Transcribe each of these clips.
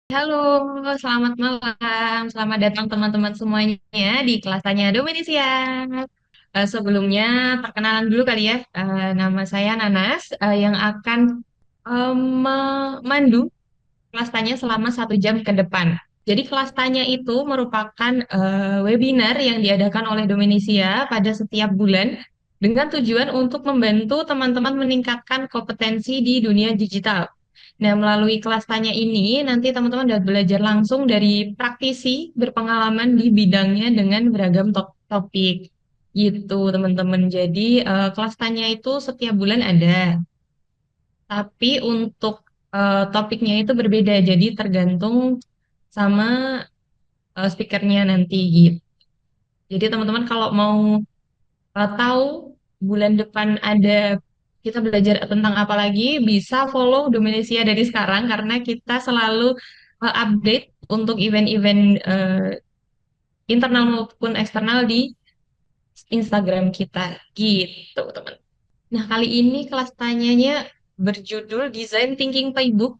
Halo, selamat malam. Selamat datang teman-teman semuanya di kelas Tanya Dominisia. Sebelumnya, perkenalan dulu kali ya. Nama saya Nanas, yang akan memandu kelas tanya selama 1 jam ke depan. Jadi kelas tanya itu merupakan webinar yang diadakan oleh Dominisia pada setiap bulan dengan tujuan untuk membantu teman-teman meningkatkan kompetensi di dunia digital. Nah, melalui kelas tanya ini, nanti teman-teman dapat belajar langsung dari praktisi berpengalaman di bidangnya dengan beragam topik. Gitu, teman-teman. Jadi, kelas tanya itu setiap bulan ada. Tapi untuk topiknya itu berbeda, jadi tergantung sama speakernya nanti gitu. Jadi teman-teman kalau mau tahu bulan depan ada kita belajar tentang apa lagi, bisa follow Dominesia dari sekarang karena kita selalu update untuk event-event internal maupun eksternal di Instagram kita gitu, teman. Nah, kali ini kelas tanyanya berjudul Design Thinking Playbook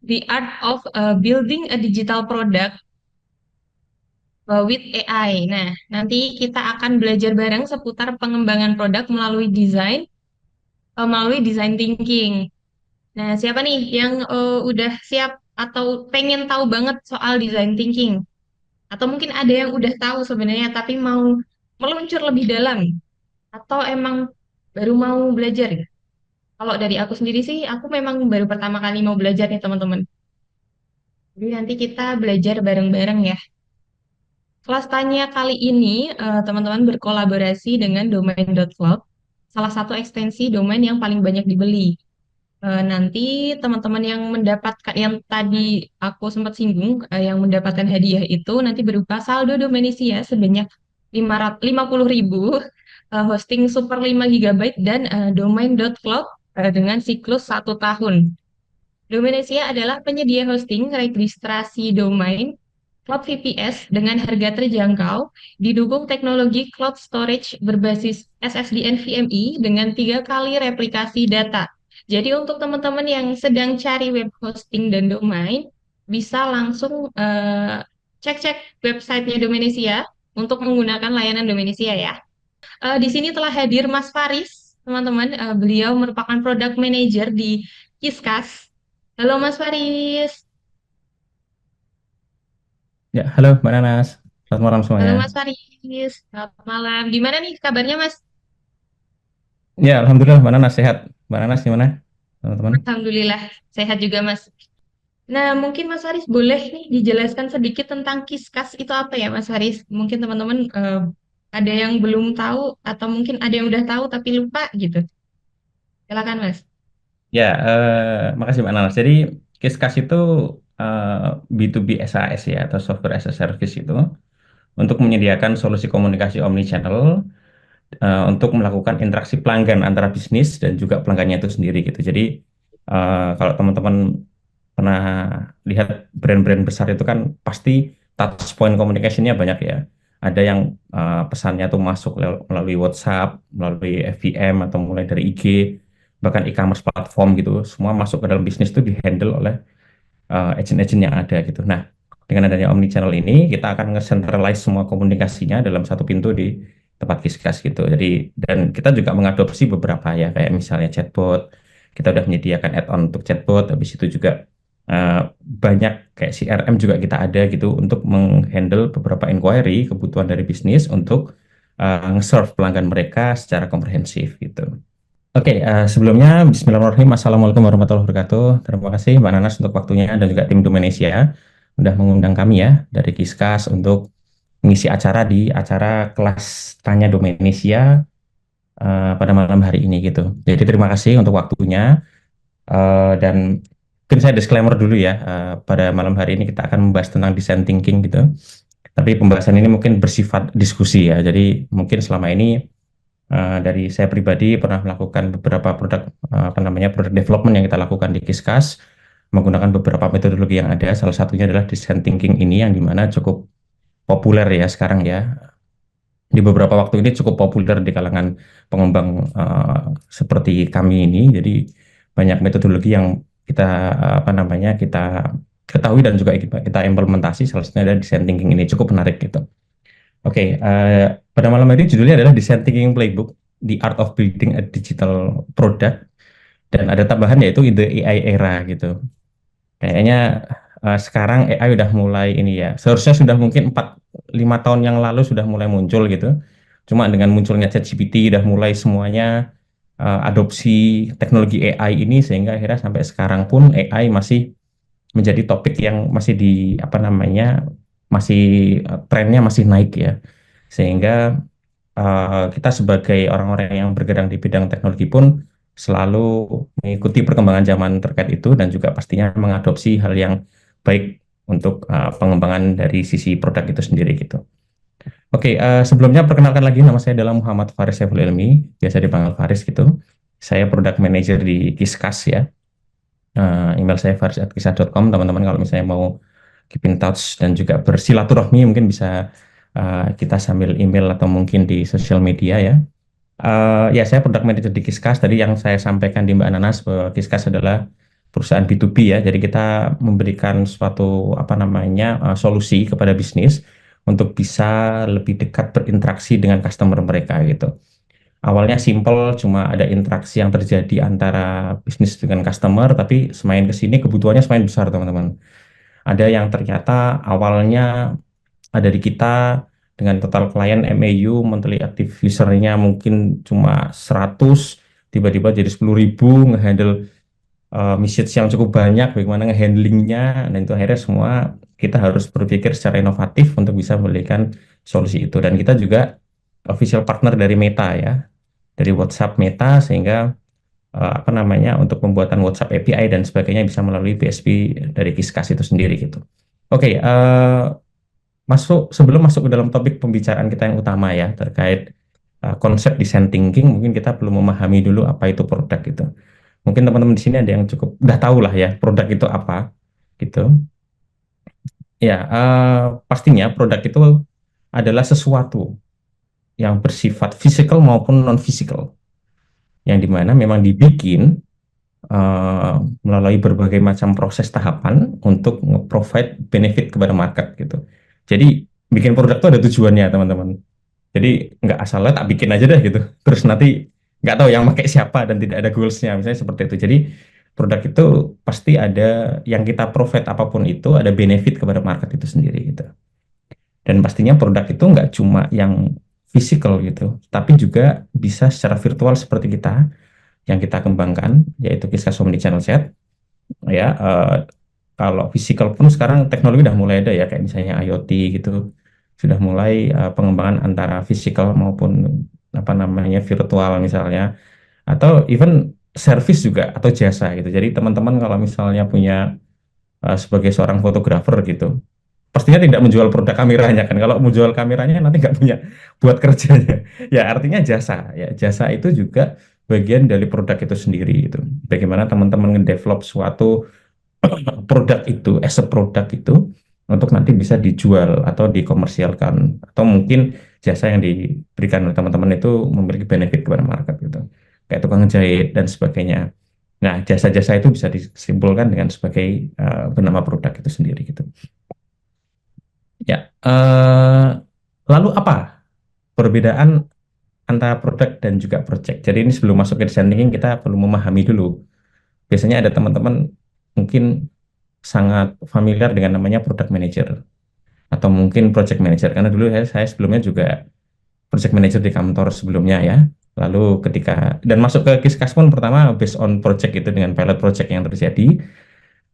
The Art of Building a Digital Product with AI. Nah, nanti kita akan belajar bareng seputar pengembangan produk melalui design thinking. Nah, siapa nih yang udah siap atau pengen tahu banget soal design thinking? Atau mungkin ada yang udah tahu sebenarnya tapi mau meluncur lebih dalam? Atau emang baru mau belajar ya? Kalau dari aku sendiri sih, aku memang baru pertama kali mau belajar nih teman-teman. Jadi nanti kita belajar bareng-bareng ya. Kelas tanya kali ini teman-teman berkolaborasi dengan domain.cloud, salah satu ekstensi domain yang paling banyak dibeli. Nanti teman-teman yang mendapatkan yang tadi aku sempat singgung, yang mendapatkan hadiah itu nanti berupa saldo Domenisia sebanyak 550.000, hosting super 5 GB dan domain.cloud dengan siklus 1 tahun. Dominesia adalah penyedia hosting registrasi domain Cloud VPS dengan harga terjangkau, didukung teknologi cloud storage berbasis SSD NVMe dengan 3 kali replikasi data. Jadi untuk teman-teman yang sedang cari web hosting dan domain, bisa langsung cek-cek websitenya Dominesia untuk menggunakan layanan Dominesia ya. Di sini telah hadir Mas Faris, teman-teman. Beliau merupakan product manager di Kiskas. Halo Mas Faris. Ya, halo Mbak Nanas. Selamat malam Halo semuanya. Mas Faris. Selamat malam. Gimana nih kabarnya Mas? Ya, Alhamdulillah Mbak Nanas sehat. Mbak Nanas gimana, teman-teman? Alhamdulillah sehat juga Mas. Nah, mungkin Mas Faris boleh nih dijelaskan sedikit tentang Kiskas itu apa ya Mas Faris? Mungkin teman-teman ada yang belum tahu atau mungkin ada yang udah tahu tapi lupa gitu. Silakan Mas. Ya, makasih Mbak Nanas. Jadi, Kiskas itu eh, B2B SaaS ya, atau Software as a Service itu, untuk menyediakan solusi komunikasi omnichannel untuk melakukan interaksi pelanggan antara bisnis dan juga pelanggannya itu sendiri gitu. Jadi, kalau teman-teman pernah lihat brand-brand besar itu kan pasti touch point communication-nya banyak ya. Ada yang pesannya tuh masuk melalui WhatsApp, melalui FVM atau mulai dari IG, bahkan e-commerce platform gitu. Semua masuk ke dalam bisnis itu dihandle oleh agent-agent yang ada gitu. Nah, dengan adanya omnichannel ini kita akan nge-centralize semua komunikasinya dalam satu pintu di tempat Kiskas gitu. Jadi dan kita juga mengadopsi beberapa ya kayak misalnya chatbot. Kita udah menyediakan add-on untuk chatbot. Habis itu juga eh, banyak kayak CRM juga kita ada gitu untuk menghandle beberapa inquiry kebutuhan dari bisnis untuk nge-serve pelanggan mereka secara komprehensif gitu. Oke, sebelumnya Bismillahirrahmanirrahim. Assalamualaikum warahmatullahi wabarakatuh. Terima kasih Mbak Nanas untuk waktunya dan juga tim Domenesia sudah mengundang kami ya dari Kiskas untuk mengisi acara di acara kelas tanya Domenesia pada malam hari ini gitu. Jadi terima kasih untuk waktunya dan mungkin saya disclaimer dulu ya. Pada malam hari ini kita akan membahas tentang design thinking gitu. Tapi pembahasan ini mungkin bersifat diskusi ya. Jadi mungkin selama ini dari saya pribadi pernah melakukan beberapa produk apa namanya produk development yang kita lakukan di Kiskas menggunakan beberapa metodologi yang ada. Salah satunya adalah design thinking ini yang dimana cukup populer ya sekarang ya. Di beberapa waktu ini cukup populer di kalangan pengembang seperti kami ini. Jadi banyak metodologi yang kita apa namanya kita ketahui dan juga kita implementasi, salah satunya ada design thinking ini cukup menarik gitu. Oke, pada malam hari judulnya adalah Design Thinking Playbook, The Art of Building a Digital Product, dan ada tambahan yaitu in the AI era gitu. Kayaknya sekarang AI udah mulai ini ya, seharusnya sudah mungkin 4-5 tahun yang lalu sudah mulai muncul gitu. Cuma dengan munculnya ChatGPT udah mulai semuanya adopsi teknologi AI ini sehingga akhirnya sampai sekarang pun AI masih menjadi topik yang masih di apa namanya masih trennya masih naik ya. Sehingga kita sebagai orang-orang yang bergerak di bidang teknologi pun selalu mengikuti perkembangan zaman terkait itu dan juga pastinya mengadopsi hal yang baik untuk pengembangan dari sisi produk itu sendiri gitu. Oke, sebelumnya perkenalkan lagi nama saya adalah Muhammad Faris Saiful Ilmi, biasa dipanggil Faris gitu. Saya product manager di Kiskas ya. Email saya faris@kiskas.com. Teman-teman kalau misalnya mau keep in touch dan juga bersilaturahmi mungkin bisa kita sambil email atau mungkin di sosial media ya. Ya, saya product manager di Kiskas. Tadi yang saya sampaikan di Mbak Nanas bahwa Kiskas adalah perusahaan B2B ya. Jadi kita memberikan suatu apa namanya solusi kepada bisnis untuk bisa lebih dekat berinteraksi dengan customer mereka gitu. Awalnya simple, cuma ada interaksi yang terjadi antara bisnis dengan customer, tapi semakin ke sini kebutuhannya semakin besar teman-teman. Ada yang ternyata awalnya ada di kita dengan total klien MAU monthly active usernya mungkin cuma 100, tiba-tiba jadi 10.000, ngehandle message yang cukup banyak, bagaimana ngehandlingnya, dan itu akhirnya semua kita harus berpikir secara inovatif untuk bisa memberikan solusi itu. Dan kita juga official partner dari Meta ya, dari WhatsApp Meta, sehingga apa namanya untuk pembuatan WhatsApp API dan sebagainya bisa melalui PSP dari Kiskas itu sendiri gitu. Oke, sebelum masuk ke dalam topik pembicaraan kita yang utama ya terkait konsep design thinking, mungkin kita perlu memahami dulu apa itu produk gitu. Mungkin teman-teman di sini ada yang cukup udah tahu lah ya produk itu apa gitu. Ya, pastinya produk itu adalah sesuatu yang bersifat physical maupun non physical, yang dimana memang dibikin eh, melalui berbagai macam proses tahapan untuk nge-provide benefit kepada market gitu. Jadi bikin produk itu ada tujuannya teman-teman. Jadi nggak asalnya tak bikin aja deh gitu. Terus nanti nggak tahu yang pakai siapa dan tidak ada goalsnya misalnya seperti itu. Jadi produk itu pasti ada yang kita provide apapun itu ada benefit kepada market itu sendiri gitu. Dan pastinya produk itu nggak cuma yang physical gitu, tapi juga bisa secara virtual seperti kita yang kita kembangkan yaitu Kiskas Omnichannel Chat ya. Kalau physical pun sekarang teknologi udah mulai ada ya kayak misalnya IoT gitu sudah mulai pengembangan antara physical maupun apa namanya virtual misalnya atau even service juga atau jasa gitu. Jadi teman-teman kalau misalnya punya sebagai seorang fotografer gitu pastinya tidak menjual produk kameranya kan. Kalau menjual kameranya nanti nggak punya buat kerjanya. Ya artinya jasa. Ya jasa itu juga bagian dari produk itu sendiri itu. Bagaimana teman-teman ngedevelop suatu produk itu, as a produk itu untuk nanti bisa dijual atau dikomersialkan atau mungkin jasa yang diberikan oleh teman-teman itu memiliki benefit kepada market gitu. Kayak tukang jahit dan sebagainya. Nah, jasa-jasa itu bisa disimpulkan dengan sebagai bernama produk itu sendiri gitu. Ya, lalu apa perbedaan antara produk dan juga project? Jadi ini sebelum masuk ke design thinking kita perlu memahami dulu. Biasanya ada teman-teman mungkin sangat familiar dengan namanya product manager atau mungkin project manager karena dulu saya sebelumnya juga project manager di kantor sebelumnya ya. Lalu ketika dan masuk ke Kiskas pun pertama based on project itu dengan pilot project yang terjadi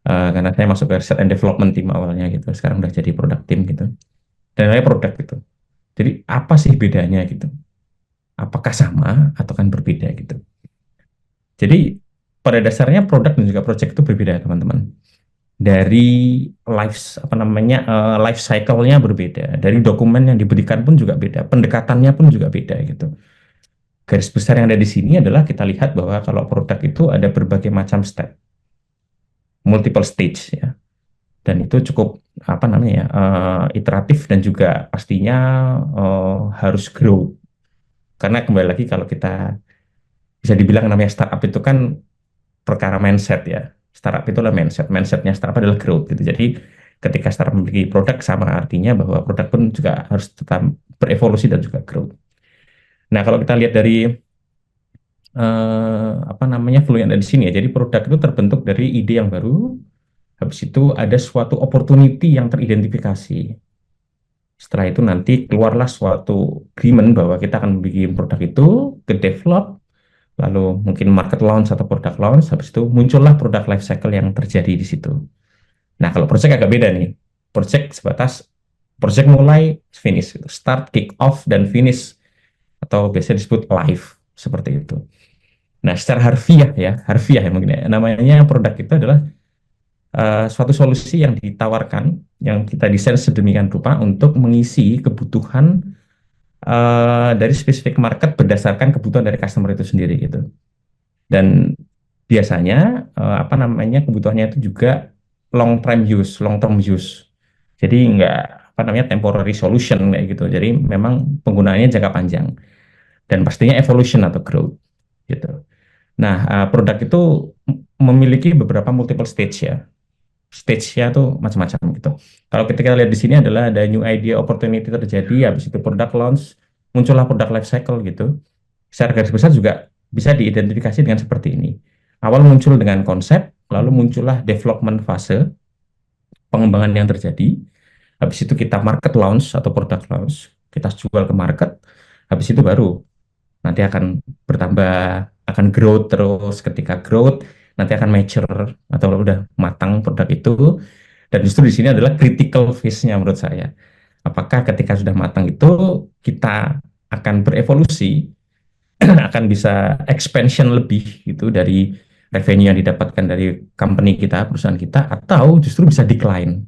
karena saya masuk ke research and development team awalnya gitu. Sekarang udah jadi product team gitu. Dan saya produk gitu. Jadi apa sih bedanya gitu? Apakah sama atau kan berbeda gitu? Jadi pada dasarnya produk dan juga project itu berbeda teman-teman. Dari life cycle-nya berbeda, dari dokumen yang diberikan pun juga beda, pendekatannya pun juga beda gitu. Garis besar yang ada di sini adalah kita lihat bahwa kalau produk itu ada berbagai macam step, multiple stage ya, dan itu cukup apa namanya ya, iteratif dan juga pastinya harus grow. Karena kembali lagi kalau kita bisa dibilang namanya startup itu kan perkara mindset ya. Startup itu adalah mindset. Mindsetnya startup adalah growth gitu. Jadi ketika startup memiliki produk sama artinya bahwa produk pun juga harus tetap berevolusi dan juga growth. Nah, kalau kita lihat dari apa namanya flow yang ada di sini ya. Jadi produk itu terbentuk dari ide yang baru. Habis itu ada suatu opportunity yang teridentifikasi. Setelah itu nanti keluarlah suatu agreement bahwa kita akan bikin produk itu, ke develop, lalu mungkin market launch atau product launch, habis itu muncullah produk life cycle yang terjadi di situ. Nah, kalau project agak beda nih. Project sebatas project mulai finish, start, kick off, dan finish, atau biasanya disebut live, seperti itu. Nah, secara harfiah ya mungkin ya, namanya produk itu adalah suatu solusi yang ditawarkan, yang kita desain sedemikian rupa untuk mengisi kebutuhan dari spesifik market berdasarkan kebutuhan dari customer itu sendiri gitu. Dan biasanya apa namanya kebutuhannya itu juga long term use. Jadi nggak apa namanya temporary solution kayak gitu. Jadi memang penggunaannya jangka panjang dan pastinya evolution atau growth gitu. Nah, produk itu memiliki beberapa multiple stage ya. Stage-nya tuh macam-macam gitu. Kalau kita lihat di sini adalah ada new idea opportunity terjadi, habis itu product launch, muncullah product life cycle gitu. Secara garis besar juga bisa diidentifikasi dengan seperti ini. Awal muncul dengan konsep, lalu muncullah development fase, pengembangan yang terjadi. Habis itu kita market launch atau product launch, kita jual ke market. Habis itu baru nanti akan bertambah, akan growth terus. Ketika growth, nanti akan mature atau udah matang produk itu. Dan justru di sini adalah critical phase-nya menurut saya. Apakah ketika sudah matang itu kita akan berevolusi, akan bisa expansion lebih gitu dari revenue yang didapatkan dari company kita, perusahaan kita, atau justru bisa decline.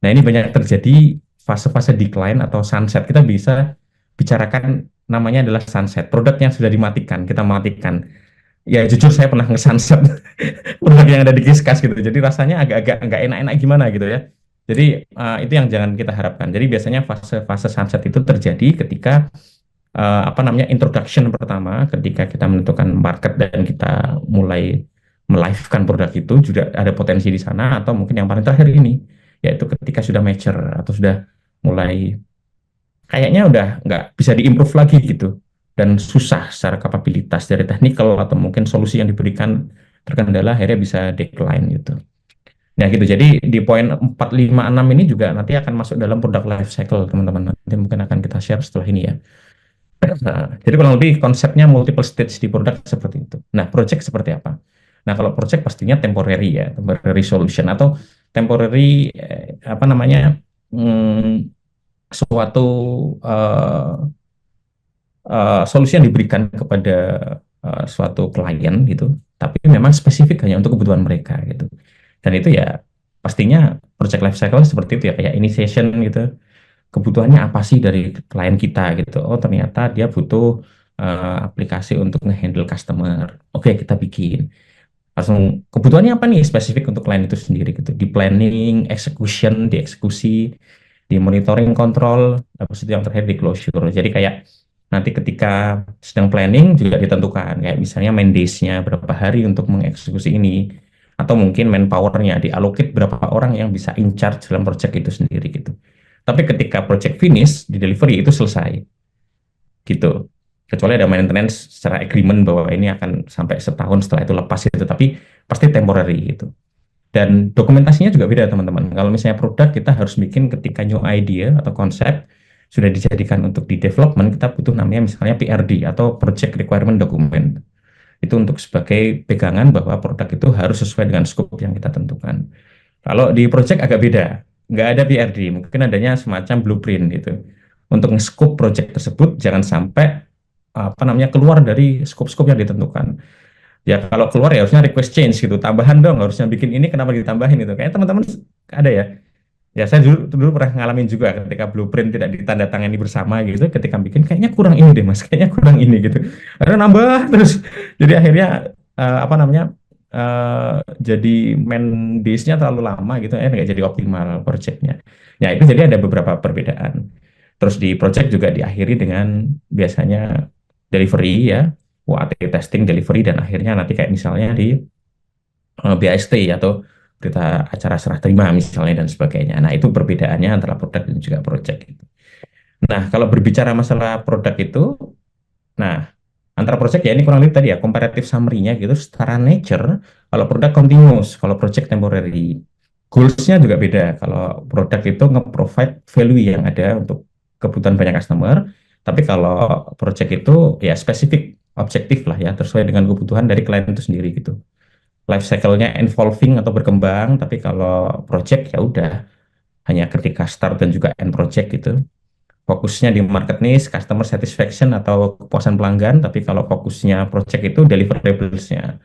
Nah, ini banyak terjadi fase-fase decline atau sunset. Kita bisa bicarakan namanya adalah sunset. Produk yang sudah dimatikan, kita matikan. Ya jujur saya pernah nge-sunset produk yang ada di Kiskas gitu. Jadi rasanya agak-agak nggak enak-enak gimana gitu ya. Jadi itu yang jangan kita harapkan. Jadi biasanya fase-fase sunset itu terjadi ketika apa namanya introduction pertama, ketika kita menentukan market dan kita mulai melivekan produk itu juga ada potensi di sana, atau mungkin yang paling terakhir ini yaitu ketika sudah mature atau sudah mulai kayaknya udah nggak bisa diimprove lagi gitu dan susah secara kapabilitas dari technical atau mungkin solusi yang diberikan terkendala, akhirnya bisa decline gitu. Nah gitu, jadi di poin 4, 5, 6 ini juga nanti akan masuk dalam product life cycle teman-teman. Nanti mungkin akan kita share setelah ini ya. Nah, jadi kurang lebih konsepnya multiple stage di produk seperti itu. Nah, project seperti apa? Nah, kalau project pastinya temporary ya, temporary solution atau temporary apa namanya suatu uh, solusi yang diberikan kepada suatu klien gitu, tapi memang spesifik hanya untuk kebutuhan mereka gitu. Dan itu ya pastinya project life cycle seperti itu ya, kayak initiation gitu. Kebutuhannya apa sih dari klien kita gitu? Oh ternyata dia butuh aplikasi untuk nge-handle customer. Oke, kita bikin. Langsung kebutuhannya apa nih spesifik untuk klien itu sendiri gitu. Di planning, execution, di eksekusi, di monitoring, kontrol, habis itu yang terakhir di closure. Jadi kayak nanti ketika sedang planning juga ditentukan kayak misalnya main days-nya berapa hari untuk mengeksekusi ini, atau mungkin manpower-nya diallocate berapa orang yang bisa in charge dalam project itu sendiri gitu. Tapi ketika project finish di delivery itu selesai gitu. Kecuali ada maintenance secara agreement bahwa ini akan sampai setahun setelah itu lepas itu, tapi pasti temporary gitu. Dan dokumentasinya juga beda teman-teman. Kalau misalnya produk kita harus bikin ketika new idea atau konsep sudah dijadikan untuk di development, kita butuh namanya misalnya PRD atau Project Requirement Document. Itu untuk sebagai pegangan bahwa produk itu harus sesuai dengan scope yang kita tentukan. Kalau di project agak beda, nggak ada PRD, mungkin adanya semacam blueprint gitu. Untuk nge-scope project tersebut jangan sampai apa namanya keluar dari scope-scope yang ditentukan. Ya kalau keluar ya harusnya request change gitu, tambahan dong, harusnya bikin ini kenapa ditambahin itu. Kayaknya teman-teman ada ya. Ya saya dulu pernah ngalamin juga ketika blueprint tidak ditandatangani bersama gitu, ketika bikin kayaknya kurang ini deh mas, kayaknya kurang ini gitu. Karena nambah terus, jadi akhirnya apa namanya jadi main days-nya terlalu lama gitu, nggak jadi optimal project-nya. Ya itu jadi ada beberapa perbedaan. Terus di project juga diakhiri dengan biasanya delivery ya, UAT testing, delivery, dan akhirnya nanti kayak misalnya di BAST atau berita acara serah terima misalnya dan sebagainya. Nah, itu perbedaannya antara produk dan juga project gitu. Nah, kalau berbicara masalah produk itu, nah antara project ya ini kurang lebih tadi ya comparative summary-nya gitu secara nature. Kalau produk continuous, kalau project temporary. Goals-nya juga beda. Kalau produk itu nge-provide value yang ada untuk kebutuhan banyak customer, tapi kalau project itu ya spesifik, objektif lah ya, sesuai dengan kebutuhan dari klien itu sendiri gitu. Life cycle-nya evolving atau berkembang, tapi kalau project ya udah hanya ketika start dan juga end project gitu. Fokusnya di market niche, customer satisfaction atau kepuasan pelanggan, tapi kalau fokusnya project itu deliverables-nya.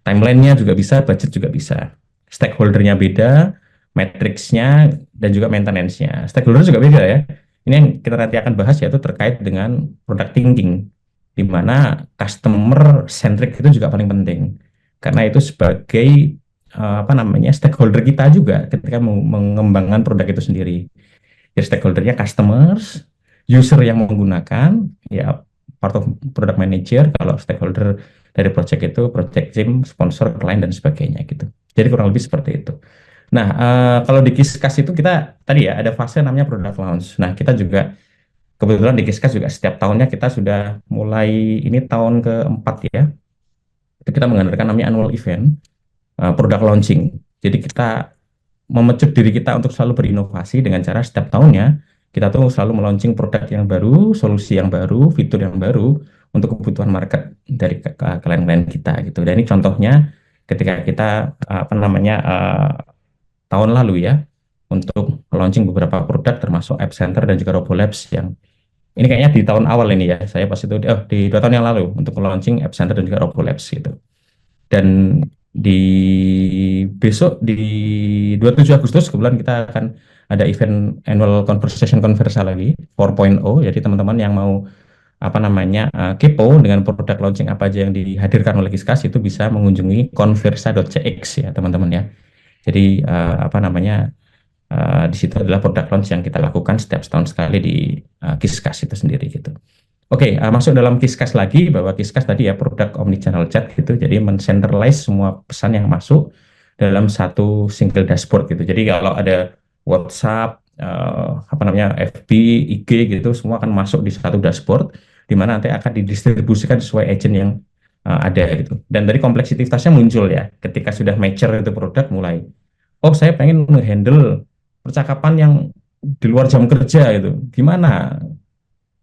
Timeline-nya juga bisa, budget juga bisa. Stakeholder-nya beda, matrix-nya, dan juga maintenance-nya. Stakeholder juga beda ya. Ini yang kita nanti akan bahas yaitu terkait dengan product thinking, di mana customer centric itu juga paling penting. Karena itu sebagai apa namanya stakeholder kita juga ketika mengembangkan produk itu sendiri. Ya stakeholdernya customers, user yang menggunakan, ya part of product manager, kalau stakeholder dari project itu project team, sponsor, klien dan sebagainya gitu. Jadi kurang lebih seperti itu. Nah, kalau di Kiskas itu kita tadi ya ada fase namanya product launch. Nah, kita juga kebetulan di Kiskas juga setiap tahunnya kita sudah mulai ini tahun keempat ya. Kita mengadakan namanya annual event product launching. Jadi kita memecut diri kita untuk selalu berinovasi dengan cara setiap tahunnya kita tuh selalu meluncing produk yang baru, solusi yang baru, fitur yang baru untuk kebutuhan market dari klien-klien kita gitu. Dan ini contohnya ketika kita apa namanya tahun lalu ya untuk launching beberapa produk termasuk App Center dan juga RoboLabs yang ini kayaknya di tahun awal ini ya. Saya pas itu di 2 tahun yang lalu untuk launching App Center dan juga RoboLabs gitu. Dan di besok di 27 Agustus kebetulan kita akan ada event annual conversation lagi 4.0. Jadi teman-teman yang mau apa namanya kepo dengan produk launching apa aja yang dihadirkan oleh Kiskas itu bisa mengunjungi conversa.cx ya teman-teman ya. Jadi apa namanya di situ adalah produk launch yang kita lakukan setiap setahun sekali di Kiskas itu sendiri gitu. Oke, masuk dalam Kiskas lagi bahwa Kiskas tadi ya produk omnichannel chat gitu, jadi men-centralize semua pesan yang masuk dalam satu single dashboard gitu. Jadi kalau ada WhatsApp, apa namanya FB, IG gitu, semua akan masuk di satu dashboard, di mana nanti akan didistribusikan sesuai agent yang ada gitu. Dan dari kompleksitasnya muncul ya, ketika sudah mature itu produk mulai, oh saya pengen menghandle percakapan yang di luar jam kerja gitu, gimana?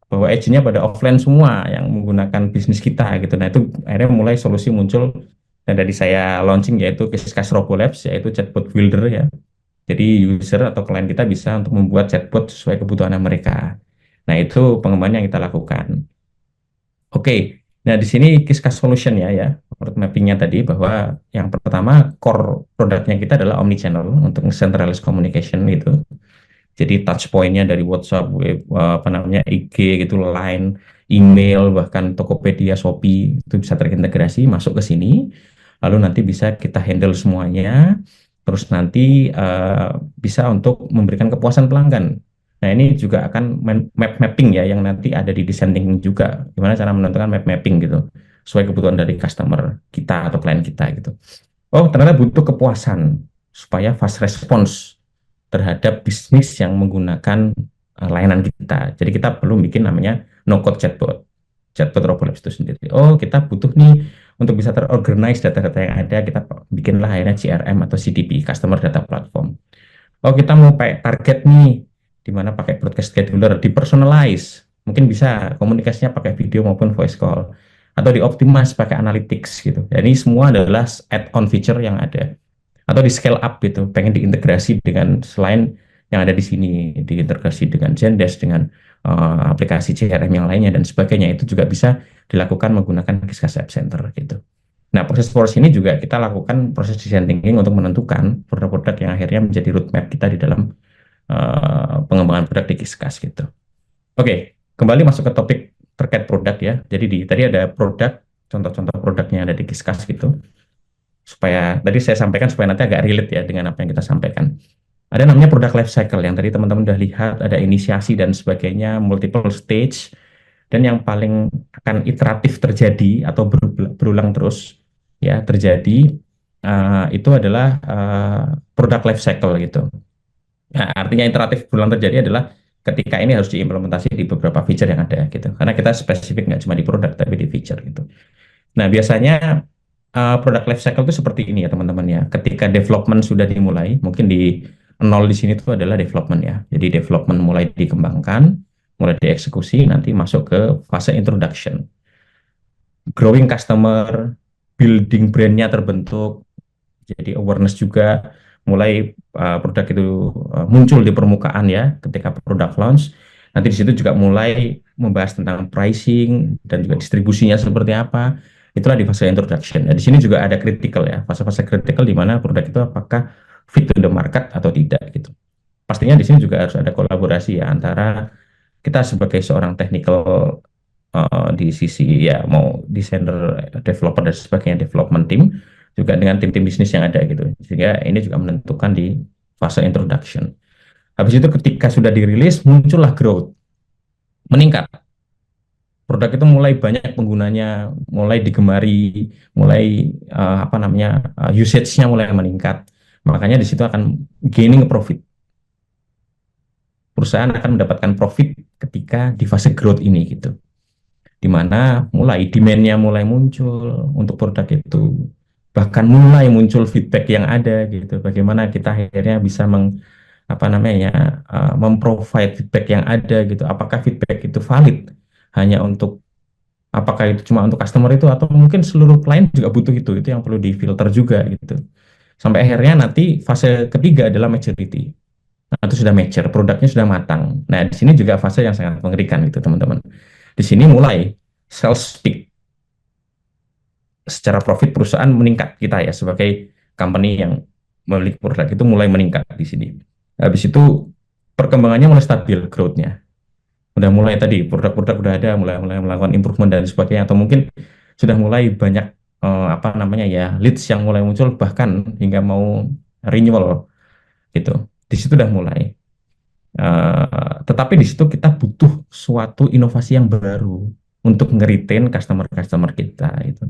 Bahwa agentnya pada offline semua yang menggunakan bisnis kita gitu. Nah itu akhirnya mulai solusi muncul dan dari saya launching yaitu Kiskas RoboLabs yaitu chatbot builder ya. Jadi user atau klien kita bisa untuk membuat chatbot sesuai kebutuhan mereka. Nah itu pengembangan yang kita lakukan. Oke, nah di sini Kiskas Solution ya, road mappingnya tadi bahwa yang pertama core produknya kita adalah omnichannel untuk centralized communication itu. Jadi touch point-nya dari WhatsApp, web, apa namanya IG gitu, Line, email, bahkan Tokopedia, Shopee itu bisa terintegrasi masuk ke sini. Lalu nanti bisa kita handle semuanya. Terus nanti bisa untuk memberikan kepuasan pelanggan. Nah ini juga akan map mapping ya yang nanti ada di design thinking juga. Gimana cara menentukan map mapping gitu sesuai kebutuhan dari customer kita atau klien kita gitu. Oh ternyata butuh kepuasan supaya fast response terhadap bisnis yang menggunakan layanan kita. Jadi kita perlu bikin namanya no-code chatbot, chatbot RoboLabs itu sendiri. Oh, kita butuh nih untuk bisa terorganize data-data yang ada, kita bikinlah akhirnya CRM atau CDP, Customer Data Platform. Oh, kita mau pakai target nih, di mana pakai broadcast scheduler, di-personalize. Mungkin bisa komunikasinya pakai video maupun voice call. Atau di-optimize pakai analytics gitu. Jadi semua adalah add-on feature yang ada atau di scale up gitu, pengen diintegrasi dengan selain yang ada di sini, diintegrasi dengan Zendesk, dengan aplikasi CRM yang lainnya dan sebagainya, itu juga bisa dilakukan menggunakan Kiskas App Center gitu. Nah, proses ini juga kita lakukan proses design thinking untuk menentukan produk-produk yang akhirnya menjadi roadmap kita di dalam pengembangan produk di Kiskas gitu. Oke, kembali masuk ke topik terkait produk ya. Jadi tadi ada produk, contoh-contoh produknya ada di Kiskas gitu supaya tadi saya sampaikan supaya nanti agak relate ya dengan apa yang kita sampaikan. Ada namanya product life cycle yang tadi teman-teman udah lihat, ada inisiasi dan sebagainya, multiple stage, dan yang paling akan iteratif terjadi atau berulang terus ya terjadi itu adalah product life cycle gitu. Nah, artinya iteratif berulang terjadi adalah ketika ini harus diimplementasi di beberapa feature yang ada gitu. Karena kita spesifik nggak cuma di produk tapi di feature gitu. Nah, biasanya product life cycle itu seperti ini ya teman-teman ya. Ketika development sudah dimulai, mungkin di nol di sini itu adalah development ya. Jadi development mulai dikembangkan, mulai dieksekusi, nanti masuk ke fase introduction. Growing customer, building brandnya terbentuk, jadi awareness juga mulai produk itu muncul di permukaan ya ketika produk launch. Nanti di situ juga mulai membahas tentang pricing dan juga distribusinya seperti apa. Itulah di fase introduction. Nah, di sini juga ada critical ya, fase-fase critical di mana produk itu apakah fit to the market atau tidak gitu. Pastinya di sini juga harus ada kolaborasi ya antara kita sebagai seorang technical di sisi ya mau desainer, developer dan sebagainya, development team juga dengan tim-tim bisnis yang ada gitu. Sehingga ini juga menentukan di fase introduction. Habis itu ketika sudah dirilis muncullah growth, meningkat. Produk itu mulai banyak penggunanya, mulai digemari, mulai apa namanya usage-nya mulai meningkat. Makanya di situ akan gaining profit. Perusahaan akan mendapatkan profit ketika di fase growth ini gitu. Di mana mulai demand-nya mulai muncul untuk produk itu, bahkan mulai muncul feedback yang ada gitu, bagaimana kita akhirnya bisa apa namanya memprovide feedback yang ada gitu, apakah feedback itu valid hanya untuk, apakah itu cuma untuk customer itu atau mungkin seluruh klien juga butuh itu yang perlu difilter juga gitu, sampai akhirnya nanti fase ketiga adalah maturity. Nah, itu sudah mature, produknya sudah matang. Nah, di sini juga fase yang sangat mengerikan gitu teman-teman. Di sini mulai sales peak, secara profit perusahaan meningkat, kita ya sebagai company yang memiliki produk itu mulai meningkat di sini. Habis itu perkembangannya mulai stabil growth-nya. Udah mulai tadi produk-produk udah ada, mulai melakukan improvement dan sebagainya, atau mungkin sudah mulai banyak apa namanya ya leads yang mulai muncul bahkan hingga mau renewal gitu. Di situ udah mulai. Tetapi di situ kita butuh suatu inovasi yang baru untuk nge-retain customer-customer kita itu.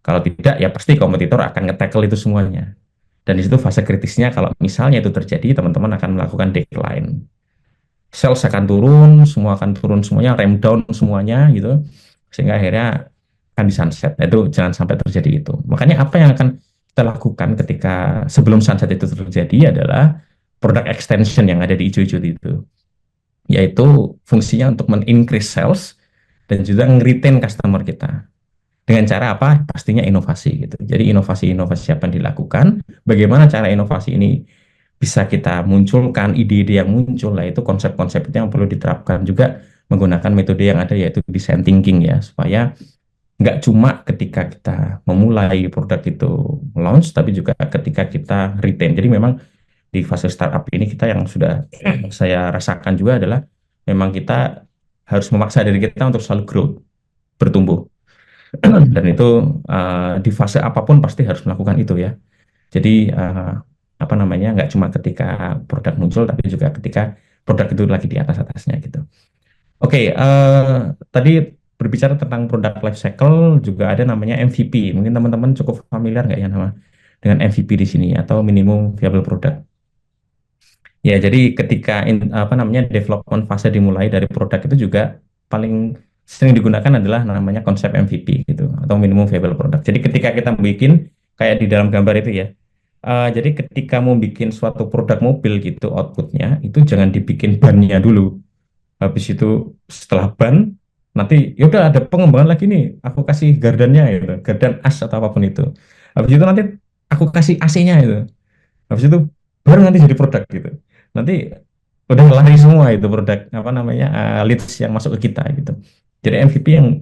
Kalau tidak, ya pasti kompetitor akan nge-tackle itu semuanya. Dan di situ fase kritisnya kalau misalnya itu terjadi, teman-teman akan melakukan decline. Sales akan turun, semua akan turun semuanya, rem down semuanya gitu. Sehingga akhirnya akan di sunset. Nah, itu jangan sampai terjadi itu. Makanya apa yang akan kita lakukan ketika sebelum sunset itu terjadi adalah product extension yang ada di hijau-hijau itu. Yaitu fungsinya untuk men-increase sales dan juga nge-retain customer kita. Dengan cara apa? Pastinya inovasi gitu. Jadi inovasi-inovasi apa yang dilakukan, bagaimana cara inovasi ini bisa kita munculkan, ide-ide yang muncul, lah itu konsep-konsep itu yang perlu diterapkan juga menggunakan metode yang ada yaitu design thinking ya, supaya nggak cuma ketika kita memulai produk itu launch, tapi juga ketika kita retain. Jadi memang di fase startup ini kita yang sudah saya rasakan juga adalah memang kita harus memaksa diri kita untuk selalu growth, bertumbuh. Dan itu di fase apapun pasti harus melakukan itu ya. Jadi apa namanya nggak cuma ketika produk muncul tapi juga ketika produk itu lagi di atas-atasnya gitu. Oke, tadi berbicara tentang produk life cycle juga ada namanya MVP. Mungkin teman-teman cukup familiar nggak ya nama dengan MVP di sini atau minimum viable product. Ya, jadi ketika apa namanya development fase dimulai dari produk itu juga paling sering digunakan adalah namanya konsep MVP gitu atau minimum viable product. Jadi ketika kita bikin kayak di dalam gambar itu ya. Jadi ketika mau bikin suatu produk mobil gitu outputnya itu jangan dibikin bannya dulu. Habis itu setelah ban nanti yaudah ada pengembangan lagi nih. Aku kasih gardannya gitu, gardan as atau apapun itu. Habis itu nanti aku kasih AC-nya itu. Habis itu baru nanti jadi produk gitu. Nanti udah lari semua itu produk apa namanya leads yang masuk ke kita gitu. Jadi MVP yang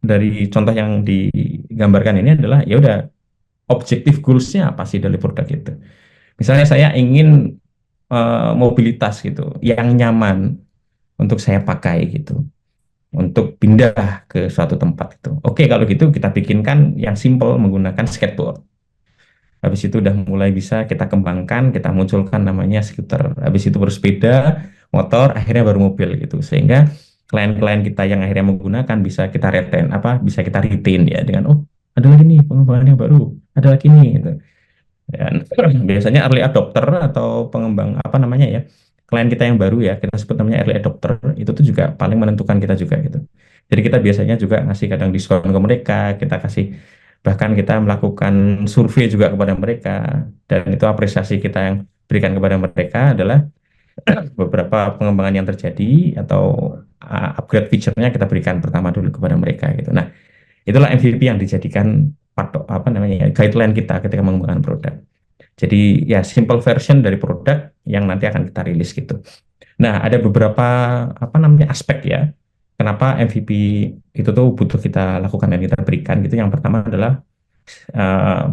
dari contoh yang digambarkan ini adalah ya udah objektif goals-nya apa sih dari produk itu. Misalnya saya ingin mobilitas gitu yang nyaman untuk saya pakai gitu. Untuk pindah ke suatu tempat itu. Oke, kalau gitu kita bikinkan yang simple menggunakan skateboard. Habis itu udah mulai bisa kita kembangkan, kita munculkan namanya skuter. Habis itu bersepeda, motor, akhirnya baru mobil gitu. Sehingga klien-klien kita yang akhirnya menggunakan bisa kita retain, apa bisa kita retain ya dengan oh ada lagi nih pengembangan yang baru, ada lagi nih gitu. Dan biasanya early adopter atau pengembang apa namanya ya, klien kita yang baru ya, kita sebut namanya early adopter, itu tuh juga paling menentukan kita juga gitu. Jadi kita biasanya juga ngasih kadang diskon ke mereka, kita kasih bahkan kita melakukan survei juga kepada mereka, dan itu apresiasi kita yang berikan kepada mereka adalah beberapa pengembangan yang terjadi atau upgrade feature-nya kita berikan pertama dulu kepada mereka gitu. Nah, itulah MVP yang dijadikan patok apa namanya ya, guideline kita ketika mengembangkan produk. Jadi ya simple version dari produk yang nanti akan kita rilis gitu. Nah, ada beberapa apa namanya aspek ya. Kenapa MVP itu tuh butuh kita lakukan dan kita berikan gitu. Yang pertama adalah uh,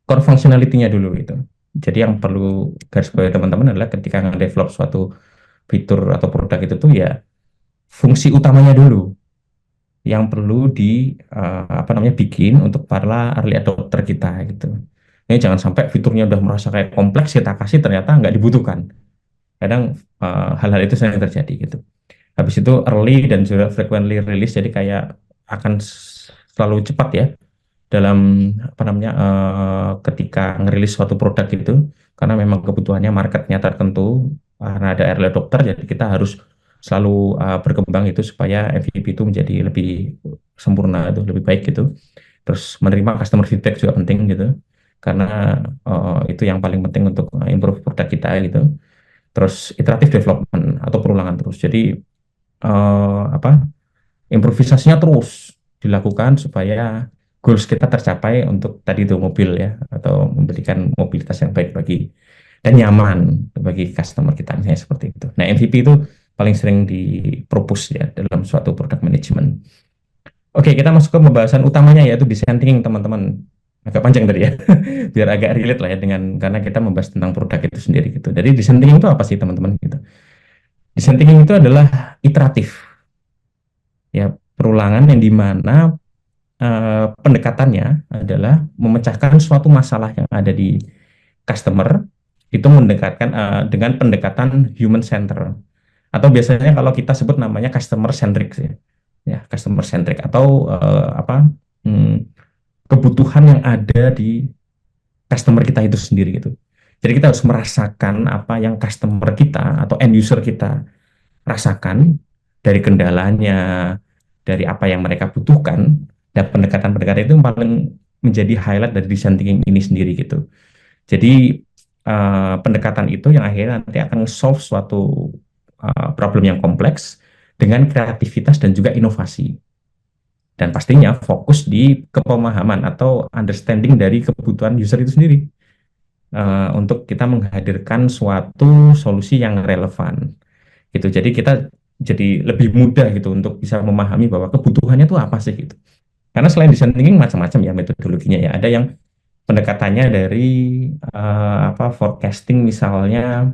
core functionality-nya dulu gitu. Jadi yang perlu garis bawahi teman-teman adalah ketika nge-develop suatu fitur atau produk itu tuh ya fungsi utamanya dulu yang perlu di apa namanya bikin untuk para early adopter kita gitu. Ini jangan sampai fiturnya udah merasa kayak kompleks kita kasih ternyata nggak dibutuhkan. Kadang hal-hal itu sering terjadi gitu. Habis itu early dan juga frequently release jadi kayak akan selalu cepat ya dalam apa namanya ketika ngerilis suatu produk itu karena memang kebutuhannya marketnya tertentu karena ada early adopter jadi kita harus selalu berkembang itu supaya MVP itu menjadi lebih sempurna itu lebih baik gitu terus menerima customer feedback juga penting gitu karena itu yang paling penting untuk improve produk kita gitu terus iteratif development atau perulangan terus jadi apa improvisasinya terus dilakukan supaya goals kita tercapai untuk tadi itu mobil ya atau memberikan mobilitas yang baik bagi dan nyaman bagi customer kita misalnya seperti itu. Nah MVP itu paling sering dipropose ya dalam suatu product management. Oke kita masuk ke pembahasan utamanya yaitu design thinking teman-teman agak panjang tadi ya biar agak relate lah ya dengan karena kita membahas tentang produk itu sendiri gitu. Jadi design thinking itu apa sih teman-teman gitu? Design thinking itu adalah iteratif ya perulangan yang dimana pendekatannya adalah memecahkan suatu masalah yang ada di customer itu mendekatkan dengan pendekatan human center atau biasanya kalau kita sebut namanya customer centric ya, ya customer centric atau apa kebutuhan yang ada di customer kita itu sendiri gitu. Jadi kita harus merasakan apa yang customer kita atau end user kita rasakan dari kendalanya, dari apa yang mereka butuhkan, dan pendekatan-pendekatan itu yang paling menjadi highlight dari design thinking ini sendiri gitu. Jadi pendekatan itu yang akhirnya nanti akan solve suatu problem yang kompleks dengan kreativitas dan juga inovasi. Dan pastinya fokus di kepemahaman atau understanding dari kebutuhan user itu sendiri untuk kita menghadirkan suatu solusi yang relevan gitu. Jadi kita jadi lebih mudah gitu untuk bisa memahami bahwa kebutuhannya itu apa sih gitu. Karena selain design thinking macam-macam ya metodologinya ya. Ada yang pendekatannya dari apa forecasting misalnya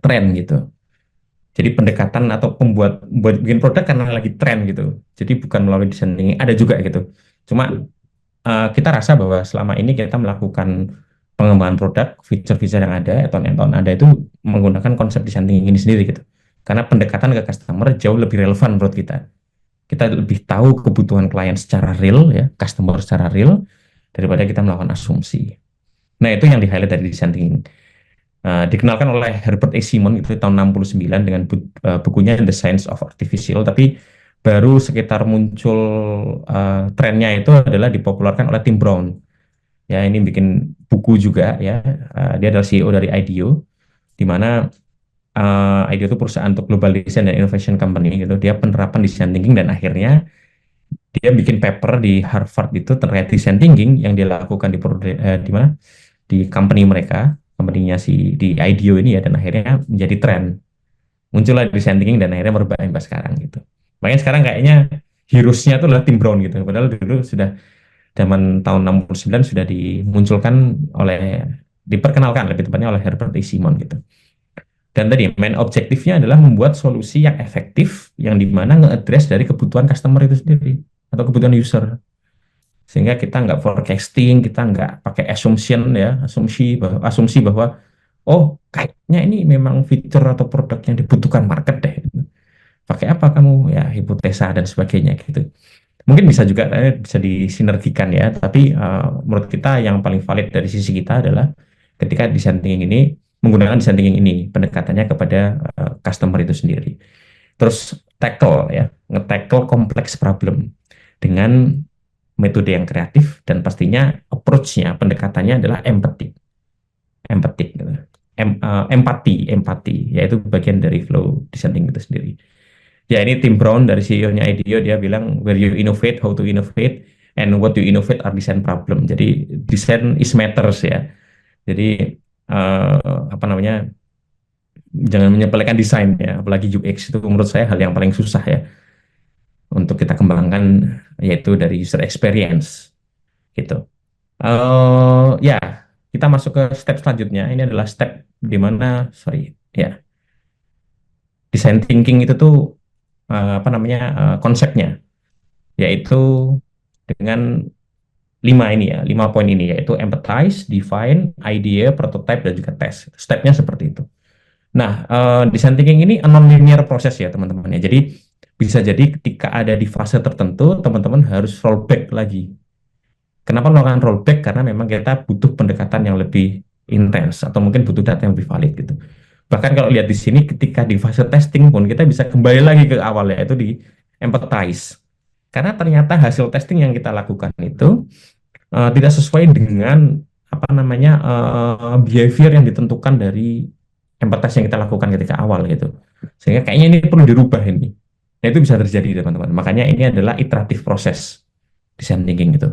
tren gitu. Jadi pendekatan atau pembuat buat bikin produk karena lagi tren gitu. Jadi bukan melalui design thinking ada juga gitu. Cuma kita rasa bahwa selama ini kita melakukan pengembangan produk, feature-feature yang ada, add-on ada itu menggunakan konsep design thinking ini sendiri gitu. Karena pendekatan ke customer jauh lebih relevan menurut kita. Kita lebih tahu kebutuhan klien secara real ya, customer secara real daripada kita melakukan asumsi. Nah, itu yang di-highlight dari design thinking. Dikenalkan oleh Herbert A. Simon itu tahun 69 dengan bukunya The Science of Artificial, tapi baru sekitar muncul trennya itu adalah dipopulerkan oleh Tim Brown. Ya, ini bikin buku juga ya. Dia adalah CEO dari IDEO, di mana IDEO itu perusahaan untuk global design dan innovation company gitu. Dia penerapan design thinking dan akhirnya dia bikin paper di Harvard itu terkait design thinking yang dia lakukan di mana di company mereka, company-nya si di IDEO ini ya dan akhirnya menjadi tren. Muncullah design thinking dan akhirnya merubah sampai sekarang gitu. Makanya sekarang kayaknya heroes-nya itu adalah Tim Brown gitu. Padahal dulu sudah zaman tahun 69 sudah dimunculkan oleh diperkenalkan lebih tepatnya oleh Herbert A. Simon gitu. Dan tadi main objektifnya adalah membuat solusi yang efektif yang dimana nge-address dari kebutuhan customer itu sendiri atau kebutuhan user. Sehingga kita nggak forecasting, kita nggak pakai assumption ya, asumsi bahwa oh kayaknya ini memang fitur atau produk yang dibutuhkan market deh. Pakai apa kamu ya hipotesa dan sebagainya gitu. Mungkin bisa juga bisa disinergikan ya, tapi menurut kita yang paling valid dari sisi kita adalah ketika design thinking ini menggunakan design thinking ini pendekatannya kepada customer itu sendiri. Terus tackle ya, nge-tackle kompleks problem dengan metode yang kreatif dan pastinya approach-nya, pendekatannya adalah empathy, empathy gitu. Empati, yaitu bagian dari flow design thinking itu sendiri. Ya ini Tim Brown dari CEO-nya IDEO dia bilang where you innovate, how to innovate, and what you innovate are design problem. Jadi design is matters ya. Jadi apa namanya, jangan menyepelekan desain ya, apalagi UX itu menurut saya hal yang paling susah ya untuk kita kembangkan, yaitu dari user experience gitu. Ya kita masuk ke step selanjutnya. Ini adalah step di mana sorry ya, design thinking itu tuh apa namanya, konsepnya yaitu dengan lima poin ini, yaitu empathize, define, idea, prototype, dan juga test. Stepnya seperti itu. Nah, design thinking ini non-linear proses ya teman-teman ya. Jadi bisa jadi ketika ada di fase tertentu, teman-teman harus rollback lagi. Kenapa melakukan rollback? Karena memang kita butuh pendekatan yang lebih intens atau mungkin butuh data yang lebih valid gitu. Bahkan kalau lihat di sini, ketika di fase testing pun kita bisa kembali lagi ke awal, yaitu di empathize. Karena ternyata hasil testing yang kita lakukan itu tidak sesuai dengan apa namanya, behavior yang ditentukan dari empathize yang kita lakukan ketika awal gitu. Sehingga kayaknya ini perlu dirubah ini. Nah, itu bisa terjadi teman-teman. Makanya ini adalah iteratif proses design thinking itu.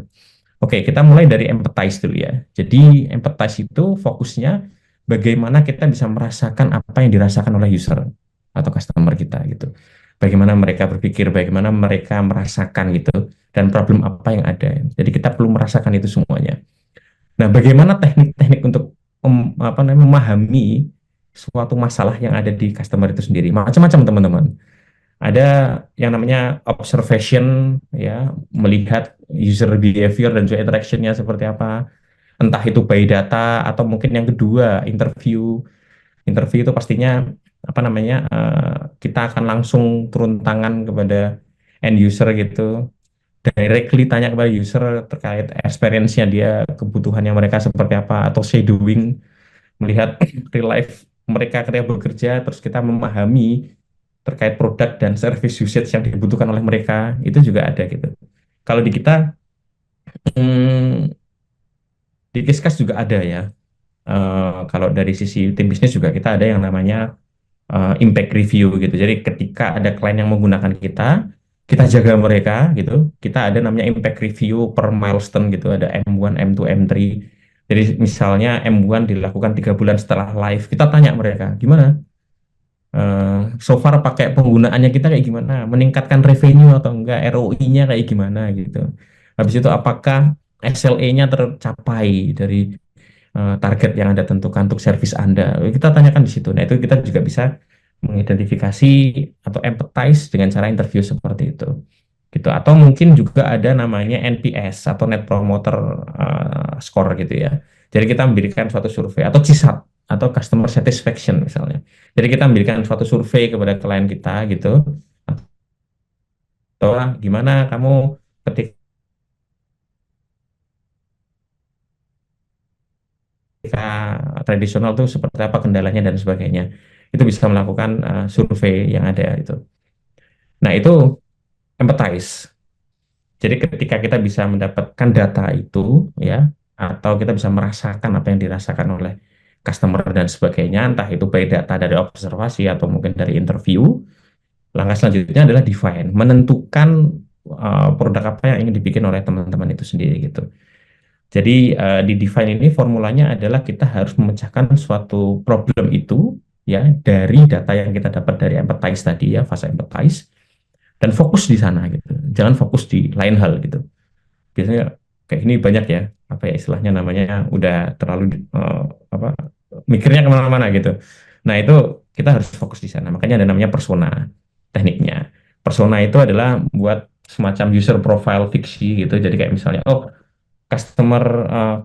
Oke, kita mulai dari empathize dulu ya. Jadi empathize itu fokusnya bagaimana kita bisa merasakan apa yang dirasakan oleh user atau customer kita gitu. Bagaimana mereka berpikir, bagaimana mereka merasakan gitu, dan problem apa yang ada. Jadi kita perlu merasakan itu semuanya. Nah, bagaimana teknik-teknik untuk apa namanya, memahami suatu masalah yang ada di customer itu sendiri? Macam-macam teman-teman. Ada yang namanya observation ya, melihat user behavior dan juga interaction-nya seperti apa. Entah itu by data atau mungkin yang kedua interview. Interview itu pastinya apa namanya, kita akan langsung turun tangan kepada end user gitu, directly tanya kepada user terkait experience-nya dia, kebutuhannya mereka seperti apa, atau shadowing, melihat real life mereka ketika bekerja, terus kita memahami terkait produk dan service usage yang dibutuhkan oleh mereka, itu juga ada gitu. Kalau di kita, hmm, di Kiskas juga ada ya. Kalau dari sisi tim bisnis juga kita ada yang namanya impact review gitu. Jadi ketika ada klien yang menggunakan kita, kita jaga mereka gitu. Kita ada namanya impact review per milestone gitu. Ada M1, M2, M3. Jadi misalnya M1 dilakukan 3 bulan setelah live, kita tanya mereka, gimana? So far pakai penggunaannya kita kayak gimana? Meningkatkan revenue atau enggak? ROI-nya kayak gimana gitu. Habis itu apakah SLA-nya tercapai dari target yang Anda tentukan untuk service Anda. Kita tanyakan di situ. Nah, itu kita juga bisa mengidentifikasi atau empathize dengan cara interview seperti itu. Gitu. Atau mungkin juga ada namanya NPS atau Net Promoter Score gitu ya. Jadi kita memberikan suatu survei atau CSAT atau Customer Satisfaction misalnya. Jadi kita memberikan suatu survei kepada klien kita gitu. Atau gimana kamu ketika tradisional tuh seperti apa kendalanya dan sebagainya. Itu bisa melakukan survei yang ada itu. Nah, itu empathize. Jadi ketika kita bisa mendapatkan data itu ya, atau kita bisa merasakan apa yang dirasakan oleh customer dan sebagainya, entah itu by data dari observasi atau mungkin dari interview, langkah selanjutnya adalah define, menentukan produk apa yang ingin dibikin oleh teman-teman itu sendiri gitu. Jadi di define ini formulanya adalah kita harus memecahkan suatu problem itu ya dari data yang kita dapat dari empathize tadi ya, fase empathize, dan fokus di sana gitu. Jangan fokus di lain hal gitu. Biasanya kayak ini banyak ya, apa ya istilahnya namanya, udah terlalu apa, mikirnya kemana-mana gitu. Nah itu kita harus fokus di sana. Makanya ada namanya persona tekniknya. Persona itu adalah buat semacam user profile fiksi gitu. Jadi kayak misalnya, oh customer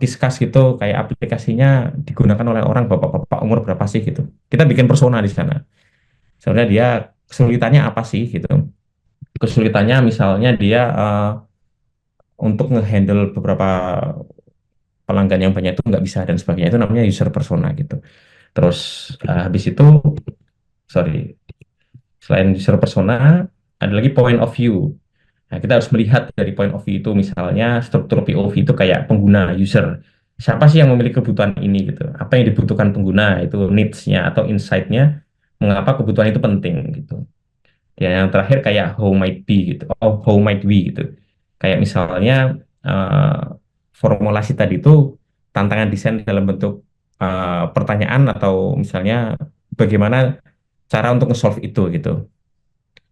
Kiskas gitu, kayak aplikasinya digunakan oleh orang bapak-bapak umur berapa sih gitu. Kita bikin persona di sana. Sebenarnya dia kesulitannya apa sih gitu. Kesulitannya misalnya dia untuk ngehandle beberapa pelanggan yang banyak itu nggak bisa dan sebagainya, itu namanya user persona gitu. Terus habis itu, sorry, selain user persona, ada lagi point of view. Nah, kita harus melihat dari point of view itu, misalnya struktur POV itu kayak pengguna, user. Siapa sih yang memiliki kebutuhan ini gitu? Apa yang dibutuhkan pengguna, itu needs-nya atau insight-nya, mengapa kebutuhan itu penting gitu. Dan yang terakhir kayak how might be gitu, oh how might we gitu. Kayak misalnya eh, formulasi tadi itu tantangan desain dalam bentuk pertanyaan atau misalnya bagaimana cara untuk nge-solve itu gitu.